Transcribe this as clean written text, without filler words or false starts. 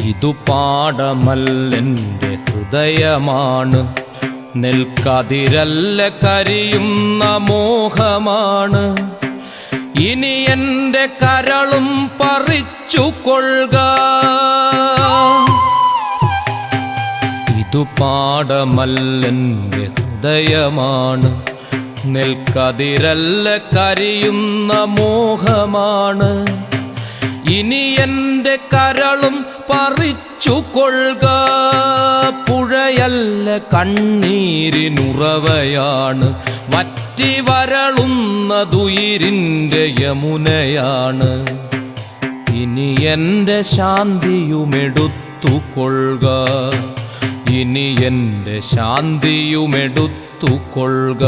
ഇതു പാടമല്ലെൻ്റെ ഹൃദയമാണ്, നെൽക്കതിരല്ല കരിയുന്ന മോഹമാണ്. ഇനി എൻ്റെ കരളും പറിച്ചു കൊള്ളുക. ഇതു പാടമല്ലെൻ്റെ ഹൃദയമാണ്, നെൽക്കതിരല്ല കരിയുന്ന മോഹമാണ്. ഇനി എൻ്റെ കരളും പറിച്ചു കൊള്ളുക. പുഴയല്ല കണ്ണീരിനുറവയാണ്, വറ്റി വരളുന്നതുയിരിൻ്റെ യമുനയാണ്. ഇനി എൻ്റെ ശാന്തിയുമെടുത്തു കൊള്ളുക. ഇനി എൻ്റെ ശാന്തിയുമെടുത്തു കൊള്ളുക.